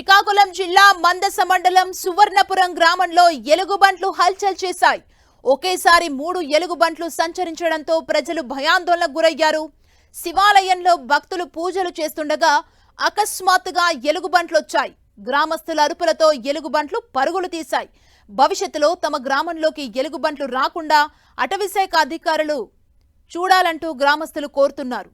శ్రీకాకుళం జిల్లా మందస మండలం సువర్ణపురం గ్రామంలో ఎలుగుబంట్లు హల్చల్ చేశాయి. ఒకేసారి 3 ఎలుగుబంట్లు సంచరించడంతో ప్రజలు భయాందోళనకు గురయ్యారు. శివాలయంలో భక్తులు పూజలు చేస్తుండగా అకస్మాత్తుగా ఎలుగుబంట్లొచ్చాయి. గ్రామస్తుల అరుపులతో ఎలుగుబంట్లు పరుగులు తీశాయి. భవిష్యత్తులో తమ గ్రామంలోకి ఎలుగుబంట్లు రాకుండా అటవీశాఖ అధికారులు చూడాలంటూ గ్రామస్తులు కోరుతున్నారు.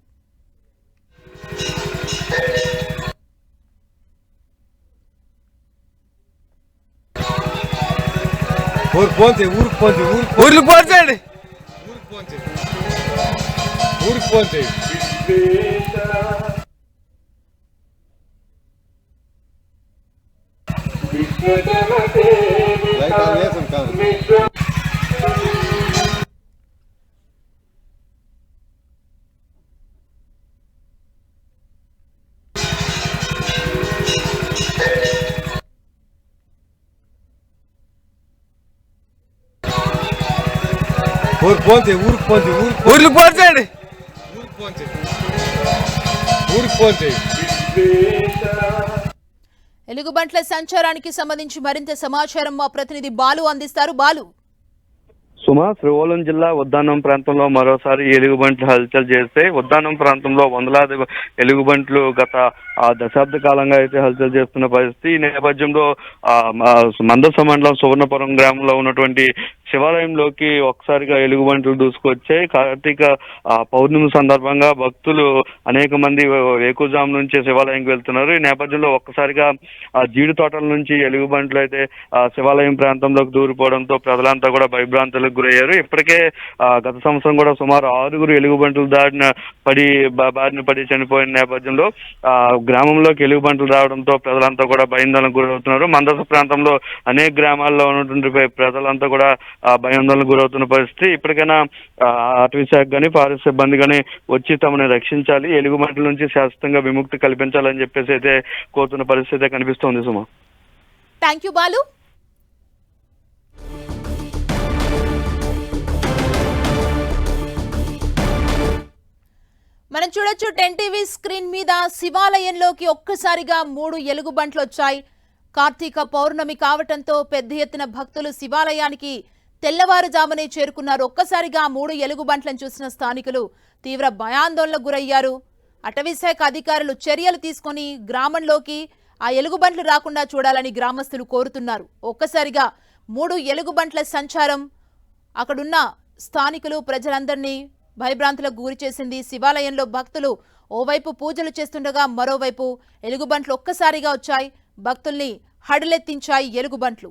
ఎలుగుబంట్ల సంచారానికి సంబంధించి మరింత సమాచారం మా ప్రతినిధి బాలు అందిస్తారు. బాలు, శ్రీకాకుళం జిల్లా ఉద్దానం ప్రాంతంలో మరోసారి ఎలుగుబంట్లు హల్చల్ చేస్తే ఉద్దానం ప్రాంతంలో వందలాది ఎలుగుబంట్లు గత దశాబ్ద కాలంగా అయితే హల్చల్ చేస్తున్న పరిస్థితి. ఈ నేపథ్యంలో మందస మండలం సువర్ణపురం గ్రామంలో ఉన్నటువంటి శివాలయంలోకి ఒకసారిగా ఎలుగుబంట్లు దూసుకొచ్చాయి. కార్తీక పౌర్ణమి సందర్భంగా భక్తులు అనేక మంది వేకుజాము నుంచి శివాలయంకి వెళ్తున్నారు. ఈ నేపథ్యంలో ఒక్కసారిగా జీడి తోటల నుంచి ఎలుగుబంట్లు అయితే శివాలయం ప్రాంతంలోకి దూరిపోవడంతో ప్రజలంతా కూడా భయభ్రాంతులకు గురయ్యారు. ఇప్పటికే గత సంవత్సరం కూడా సుమారు 6 ఎలుగుబంట్లు బారిన పడి చనిపోయిన నేపథ్యంలో గ్రామంలోకి ఎలుగుబంట్లు రావడంతో ప్రజలంతా కూడా భయాందోళనకు గురవుతున్నారు. మందస ప్రాంతంలో అనేక గ్రామాల్లో ఉన్నటువంటి ప్రజలంతా కూడా భయాందోళనకు గురవుతున్న పరిస్థితి. ఇప్పటికైనా అటవీ శాఖ కానీ ఫారెస్ట్ సిబ్బంది కానీ వచ్చి తమని రక్షించాలి, ఎలుగుబంట్ల నుంచి శాశ్వతంగా విముక్తి కల్పించాలని చెప్పేసి అయితే కోరుతున్న పరిస్థితి కనిపిస్తోంది. సుమా, థ్యాంక్ యూ బాలు. మనం చూడొచ్చు 10 టీవీ స్క్రీన్ మీద శివాలయంలోకి ఒక్కసారిగా 3 ఎలుగుబంట్లు వచ్చాయి. కార్తీక పౌర్ణమి కావటంతో పెద్ద ఎత్తున భక్తులు శివాలయానికి తెల్లవారుజామునే చేరుకున్నారు. ఒక్కసారిగా 3 ఎలుగుబంట్లను చూసిన స్థానికులు తీవ్ర భయాందోళనకు గురయ్యారు. అటవీశాఖ అధికారులు చర్యలు తీసుకుని గ్రామంలోకి ఆ ఎలుగుబంట్లు రాకుండా చూడాలని గ్రామస్తులు కోరుతున్నారు. ఒక్కసారిగా 3 ఎలుగుబంట్ల సంచారం అక్కడున్న స్థానికులు ప్రజలందరినీ భయభ్రాంతులకు గురి చేసింది. శివాలయంలో భక్తులు ఓవైపు పూజలు చేస్తుండగా మరోవైపు ఎలుగుబంట్లు ఒక్కసారిగా వచ్చాయి. భక్తుల్ని హడలెత్తించాయి ఎలుగుబంట్లు.